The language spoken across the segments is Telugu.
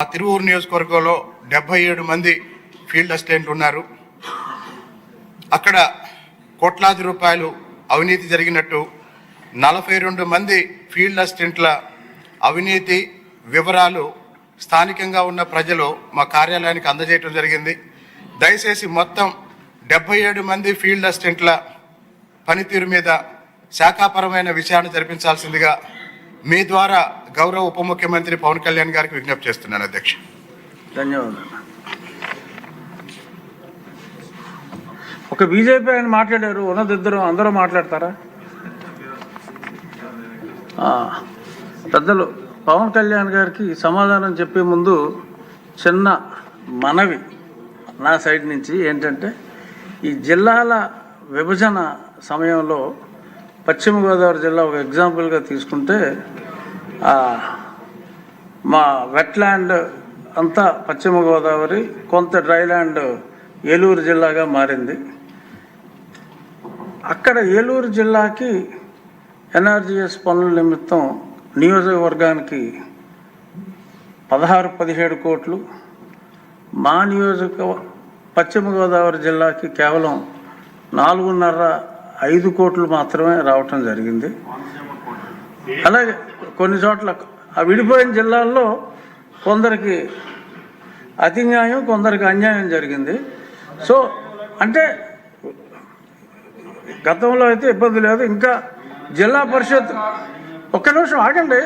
తిరువూరు నియోజకవర్గంలో 77 మంది ఫీల్డ్ అసిస్టెంట్లు ఉన్నారు. అక్కడ కోట్లాది రూపాయలు అవినీతి జరిగినట్టు 42 మంది ఫీల్డ్ అసిస్టెంట్ల అవినీతి వివరాలు స్థానికంగా ఉన్న ప్రజలు మా కార్యాలయానికి అందజేయడం జరిగింది. దయచేసి మొత్తం 77 మంది ఫీల్డ్ అసిస్టెంట్ల పనితీరు మీద శాఖాపరమైన విచారణ జరిపించాల్సిందిగా మీ ద్వారా గౌరవ ఉప ముఖ్యమంత్రి పవన్ కళ్యాణ్ గారికి విజ్ఞప్తి చేస్తున్నాను. అధ్యక్ష, ధన్యవాదాలు. ఒక బీజేపీ ఆయన మాట్లాడారు, ఉన్నదిద్దరు అందరూ మాట్లాడతారా? పెద్దలు పవన్ కళ్యాణ్ గారికి సమాధానం చెప్పే ముందు చిన్న మనవి నా సైడ్ నుంచి ఏంటంటే, ఈ జిల్లాల విభజన సమయంలో పశ్చిమ గోదావరి జిల్లా ఒక ఎగ్జాంపుల్గా తీసుకుంటే మా వెట్లాండ్ అంతా పశ్చిమ గోదావరి, కొంత డ్రైల్యాండ్ ఏలూరు జిల్లాగా మారింది. అక్కడ ఏలూరు జిల్లాకి ఎన్ఆర్జీఎస్ పనుల నిమిత్తం నియోజకవర్గానికి 16-17 కోట్లు, మా పశ్చిమ గోదావరి జిల్లాకి కేవలం 4.5 కోట్లు మాత్రమే రావటం జరిగింది. అలాగే కొన్ని చోట్ల ఆ విడిపోయిన జిల్లాల్లో కొందరికి అతి న్యాయం, కొందరికి అన్యాయం జరిగింది. సో అంటే గతంలో అయితే ఇబ్బంది లేదు. ఇంకా జిల్లా పరిషత్ ఒక్క నిమిషం ఆగండి,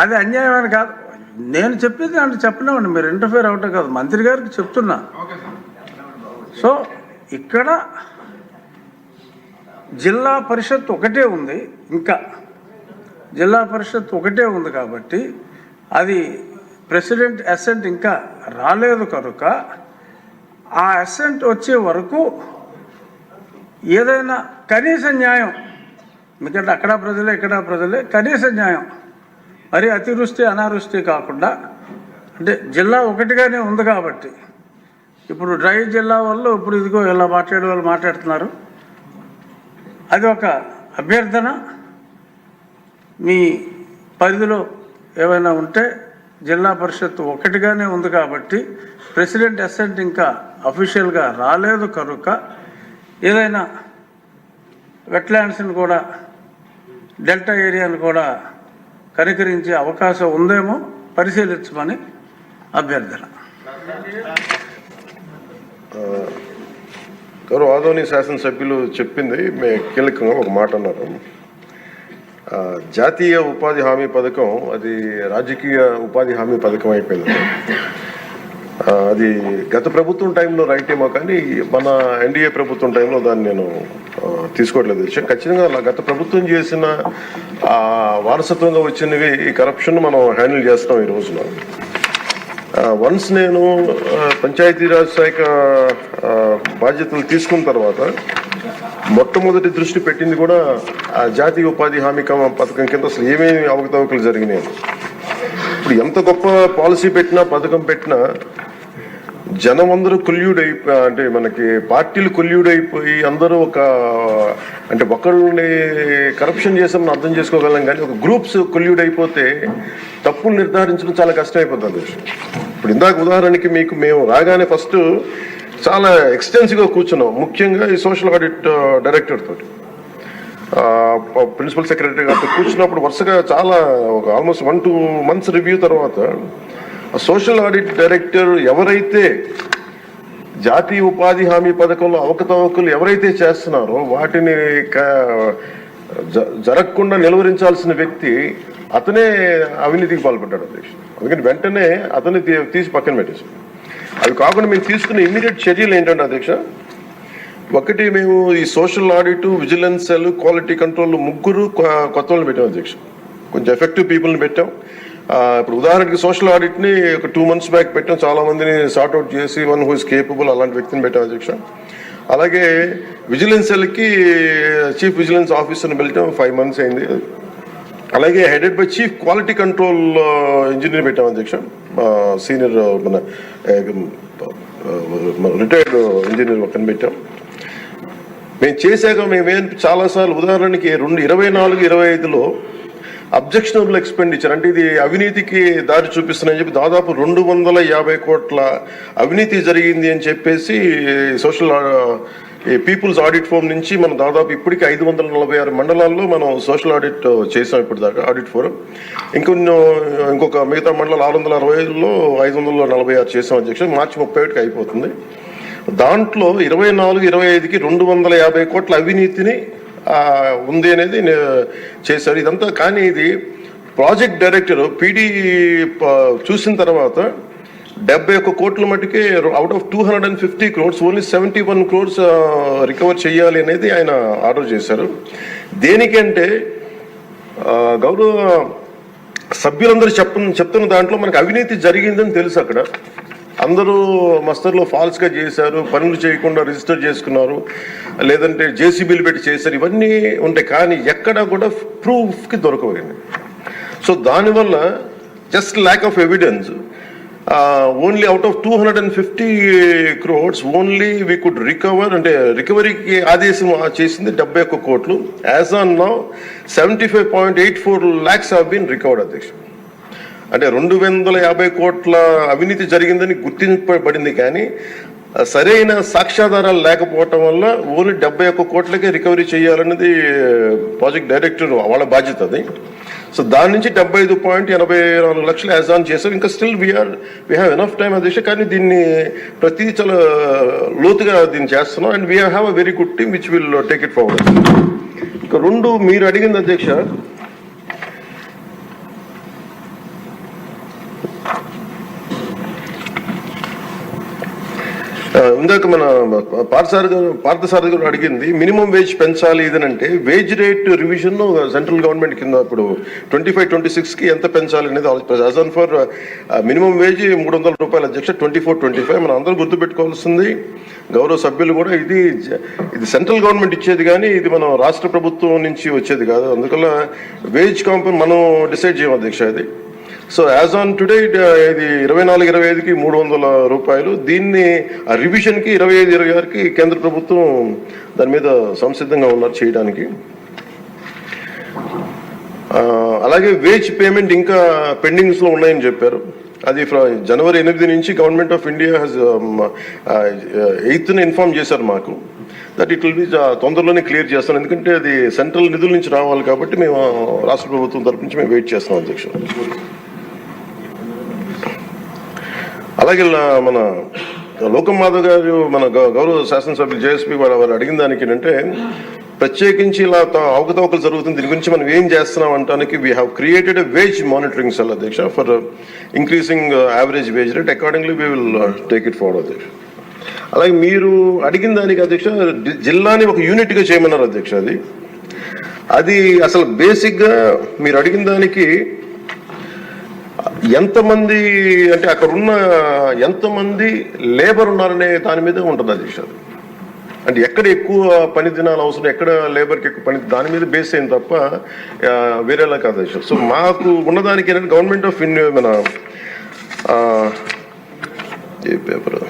అది అన్యాయం అని కాదు నేను చెప్పేది, అంటే చెప్పలేమండి, మీరు ఇంటర్ఫేర్ అవటం కాదు, మంత్రి గారికి చెప్తున్నా. సో ఇక్కడ జిల్లా పరిషత్ ఒకటే ఉంది, ఇంకా జిల్లా పరిషత్ ఒకటే ఉంది కాబట్టి అది ప్రెసిడెంట్ అసెంట్ ఇంకా రాలేదు కనుక ఆ అసెంట్ వచ్చే వరకు ఏదైనా కనీస న్యాయం, ఎందుకంటే అక్కడ ప్రజలే ఇక్కడ ప్రజలే, కనీస న్యాయం మరి అతివృష్టి అనావృష్టి కాకుండా, అంటే జిల్లా ఒకటిగానే ఉంది కాబట్టి ఇప్పుడు డ్రై జిల్లా వాళ్ళు ఇప్పుడు ఇదిగో ఇలా మాట్లాడే వాళ్ళు మాట్లాడుతున్నారు. అది ఒక అభ్యర్థన, మీ పరిధిలో ఏమైనా ఉంటే జిల్లా పరిషత్ ఒకటిగానే ఉంది కాబట్టి ప్రెసిడెంట్ అసెంట్ ఇంకా అఫీషియల్గా రాలేదు కనుక ఏదైనా వెట్లాండ్స్ని కూడా, డెల్టా ఏరియాను కూడా కనికరించే అవకాశం ఉందేమో పరిశీలించమని అభ్యర్థన. గౌరవ ఆదోని శాసనసభ్యులు చెప్పింది కీలకంగా ఒక మాట అన్నారు. జాతీయ ఉపాధి హామీ పథకం అది రాజకీయ ఉపాధి హామీ పథకం అయిపోయింది. అది గత ప్రభుత్వం టైంలో రైట్ ఏమో, కానీ మన ఎన్డీఏ ప్రభుత్వం టైంలో దాన్ని నేను తీసుకోవట్లేదు. ఖచ్చితంగా గత ప్రభుత్వం చేసిన వారసత్వంగా వచ్చినవి ఈ కరప్షన్ మనం హ్యాండిల్ చేస్తాం ఈ రోజున. వన్స్ నేను పంచాయతీరాజ్ శాఖ బాధ్యతలు తీసుకున్న తర్వాత మొట్టమొదటి దృష్టి పెట్టింది కూడా ఆ జాతీయ ఉపాధి హామీ పథకం కింద అసలు ఏమేమి అవకతవకలు జరిగినాయి. ఇప్పుడు ఎంత గొప్ప పాలసీ పెట్టినా, పథకం పెట్టినా జనం అందరూ కొల్యూడ్ అయిపోయి, అంటే మనకి పార్టీలు కొల్యూడ్ అయిపోయి అందరూ అంటే ఒకళ్ళని కరప్షన్ చేసామని అర్థం చేసుకోగలం, కానీ ఒక గ్రూప్స్ కొల్యూడ్ అయిపోతే తప్పులు నిర్ధారించడం చాలా కష్టం అయిపోతుంది. ఇప్పుడు ఇందాక ఉదాహరణకి మేము రాగానే ఫస్ట్ చాలా ఎక్స్టెన్సివ్గా కూర్చున్నాం, ముఖ్యంగా ఈ సోషల్ ఆడిట్ డైరెక్టర్ తోటి, ప్రిన్సిపల్ సెక్రటరీ గారితో కూర్చున్నప్పుడు వరుసగా చాలా ఆల్మోస్ట్ 1-2 months రివ్యూ తర్వాత సోషల్ ఆడిట్ డైరెక్టర్ ఎవరైతే జాతీయ ఉపాధి హామీ పథకంలో అవకతవకలు ఎవరైతే చేస్తున్నారో వాటిని జరగకుండా నిలువరించాల్సిన వ్యక్తి అతనే అవినీతికి పాల్పడ్డాడు అధ్యక్ష. అందుకని వెంటనే అతన్ని తీసి పక్కన పెట్టేసాం. అవి కాకుండా మేము తీసుకున్న ఇమ్మీడియట్ చర్యలు ఏంటంటే అధ్యక్ష, ఒకటి మేము ఈ social audit, vigilance cell, quality control 3 కొత్త వాళ్ళని పెట్టాం అధ్యక్ష. కొంచెం ఎఫెక్టివ్ పీపుల్ని పెట్టాం. ఇప్పుడు ఉదాహరణకి సోషల్ ఆడిట్ని ఒక 2 months బ్యాక్ పెట్టాం, చాలా మందిని సార్ట్అవుట్ చేసి వన్ హూ ఇస్ కేపబుల్ అలాంటి వ్యక్తిని పెట్టాం అధ్యక్ష. అలాగే విజిలెన్స్ సెల్కి చీఫ్ విజిలెన్స్ ఆఫీసర్ని పెట్టాం, 5 months అయింది. అలాగే headed by chief quality control engineer పెట్టాం అధ్యక్ష, సీనియర్ మన రిటైర్డ్ ఇంజనీర్ ఒకరిని పెట్టాం. మేము చేశాక మేమేం చాలాసార్లు ఉదాహరణకి 2024-25లో అబ్జెక్షనబుల్ ఎక్స్పెండిచర్, అంటే ఇది అవినీతికి దారి చూపిస్తున్నాయని చెప్పి దాదాపు 250 కోట్ల అవినీతి జరిగింది అని చెప్పేసి సోషల్ పీపుల్స్ ఆడిట్ ఫోరం నుంచి మనం దాదాపు ఇప్పటికి 546 మండలాల్లో మనం సోషల్ ఆడిట్ చేసాం ఇప్పుడు దాకా ఆడిట్ ఫోరం. ఇంకొక మిగతా మండలాలు 660లో 546 చేసాం అధ్యక్ష. మార్చి 31కి అయిపోతుంది. దాంట్లో 24-25కి 250 కోట్ల అవినీతిని ఉంది అనేది చేశారు ఇదంతా. కానీ ఇది ప్రాజెక్ట్ డైరెక్టర్ పీడీ చూసిన తర్వాత 71 కోట్ల మటుకే out of 250 crores only 71 crores recover చేయాలి అనేది ఆయన ఆర్డర్ చేశారు. దేనికంటే గౌరవ సభ్యులందరూ చెప్తున్న దాంట్లో మనకు అవినీతి జరిగిందని తెలుసు. అక్కడ అందరూ మస్తర్లో ఫాల్స్గా చేశారు, పనులు చేయకుండా రిజిస్టర్ చేసుకున్నారు, లేదంటే జేసీబీలు పెట్టి చేశారు, ఇవన్నీ ఉంటాయి. కానీ ఎక్కడా కూడా ప్రూఫ్కి దొరకవండి. సో దానివల్ల just lack of evidence only out of 250 crores only we could recover, అంటే రికవరీకి ఆదేశం చేసింది 71 కోట్లు. As on now 75.84 lakhs have been recovered అధ్యక్ష. అంటే 250 కోట్ల అవినీతి జరిగిందని గుర్తింపబడింది, కానీ సరైన సాక్ష్యాధారాలు లేకపోవటం వల్ల ఓన్లీ 71 కోట్లకే రికవరీ చేయాలన్నది ప్రాజెక్ట్ డైరెక్టర్ వాళ్ళ బాధ్యత అది. సో దాని నుంచి 75.84 లక్షలు యాజ్ ఆన్ చేశారు. ఇంకా still we have enough time అధ్యక్ష. కానీ దీన్ని ప్రతిదీ చాలా లోతుగా దీన్ని చేస్తున్నాం. And we have a very good team which will take it forward. ఇంకా రెండు మీరు అడిగింది అధ్యక్ష, ఇందాక మన పార్థసారథి గారు అడిగింది మినిమం వేజ్ పెంచాలి ఇదనంటే wage rate revision central government కింద ఇప్పుడు 25-26కి ఎంత పెంచాలి అనేది as on for minimum wage 300 రూపాయలు అధ్యక్ష. 24-25 మనం అందరూ గుర్తుపెట్టుకోవాల్సింది, గౌరవ సభ్యులు కూడా, ఇది సెంట్రల్ గవర్నమెంట్ ఇచ్చేది కానీ ఇది మనం రాష్ట్ర ప్రభుత్వం నుంచి వచ్చేది కాదు. అందువల్ల వేజ్ కాంపౌండ్ మనం డిసైడ్ చేయం అధ్యక్ష అది. సో యాజ్ ఆన్ టుడే ఇది 24-25కి 300 రూపాయలు. దీన్ని రివిజన్కి 25-26కి కేంద్ర ప్రభుత్వం దాని మీద సంసిద్ధంగా ఉన్నారు చేయడానికి. అలాగే వేజ్ పేమెంట్ ఇంకా పెండింగ్స్లో ఉన్నాయని చెప్పారు. అది జనవరి 8 నుంచి government of India has 8th inform చేశారు మాకు దట్ ఇట్ విల్ బి తొందరలోనే క్లియర్ చేస్తాం. ఎందుకంటే అది సెంట్రల్ నిధుల నుంచి రావాలి కాబట్టి మేము రాష్ట్ర ప్రభుత్వం తరపు నుంచి మేము వెయిట్ చేస్తాం అధ్యక్ష. అలాగే మన లోకం మాధవ్ గారు మన గౌరవ శాసనసభ్యులు జేఎస్పీ వారు అడిగిన దానికి ఏంటంటే ప్రత్యేకించి ఇలా అవకతవకలు జరుగుతుంది, దీని గురించి మనం ఏం చేస్తున్నాం అంటానికి we have created a wage monitoring cell అధ్యక్ష for increasing average wage rate. Accordingly we will take it forward అధ్యక్ష. అలాగే మీరు అడిగిన దానికి అధ్యక్ష జిల్లాని ఒక యూనిట్గా చేయమన్నారు అధ్యక్ష. అది అసలు బేసిక్గా మీరు అడిగిన దానికి ఎంతమంది అంటే అక్కడ ఉన్న ఎంతమంది లేబర్ ఉన్నారనే దాని మీద ఉంటుంది అధ్యక్ష. అంటే ఎక్కడ ఎక్కువ పని దినాలు అవసరం, ఎక్కడ లేబర్కి ఎక్కువ పని, దాని మీద బేస్ అయింది తప్ప వేరేలా కాదు అధ్యక్ష. సో మాకు ఉన్నదానికి ఏంటంటే గవర్నమెంట్ ఆఫ్ ఇండియా మన ఏ పేపర్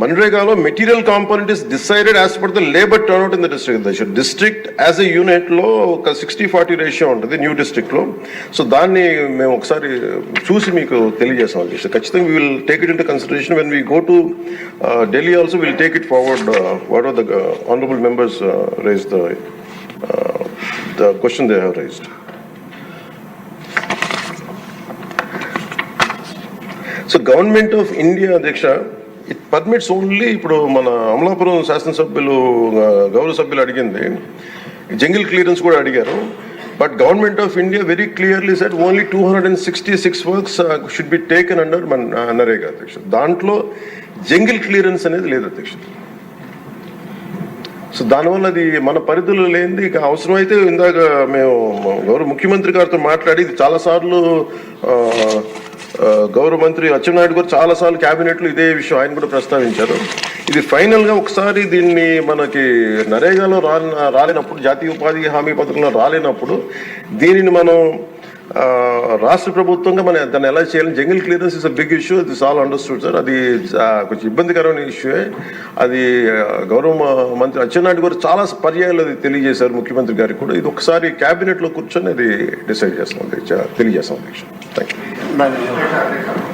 మన్రేగాలో material component is decided as per the labour turnout in the district. District as a యూనిట్లో ఒక 60-40 రేషియో ఉంటుంది న్యూ డిస్ట్రిక్ట్లో. సో దాన్ని మేము ఒకసారి చూసి మీకు తెలియజేస్తాం అధ్యక్ష. ఖచ్చితంగా we will take it into consideration when we go to Delhi also will take it forward what are the honourable members raise the question they have raised. So government of India అధ్యక్ష ఇట్ పర్మిట్స్ ఓన్లీ, ఇప్పుడు మన అమలాపురం శాసనసభ్యులు గౌరవ సభ్యులు అడిగింది జంగిల్ క్లియరెన్స్ కూడా అడిగారు. But government of India very clearly said only 266 works should be taken under NREGA అధ్యక్ష. దాంట్లో జంగిల్ క్లియరెన్స్ అనేది లేదు అధ్యక్ష. సో దానివల్ల అది మన పరిధిలో లేనిది. ఇక అవసరమైతే ఇందాక మేము గౌరవ ముఖ్యమంత్రి గారితో మాట్లాడి ఇది చాలాసార్లు గౌరవ మంత్రి అచ్చెన్నాయుడు గారు చాలాసార్లు క్యాబినెట్లో ఇదే విషయం ఆయన కూడా ప్రస్తావించారు. ఇది ఫైనల్గా ఒకసారి దీన్ని మనకి నరేగాలో రాలేనప్పుడు, జాతీయ ఉపాధి హామీ పథకంలో రాలేనప్పుడు దీనిని మనం రాష్ట్ర ప్రభుత్వంగా మనం దాన్ని ఎలా చేయాలని jungle clearance is a big issue, this all understood sir. అది కొంచెం ఇబ్బందికరమైన ఇష్యూయే. అది గౌరవ మంత్రి అచ్చెన్నాయుడు గారు చాలా పర్యాయాలు అది తెలియజేశారు ముఖ్యమంత్రి గారికి కూడా. ఇది ఒకసారి క్యాబినెట్లో కూర్చొని అది డిసైడ్ చేస్తాం, తెలియజేస్తాం అధ్యక్ష. Thank you.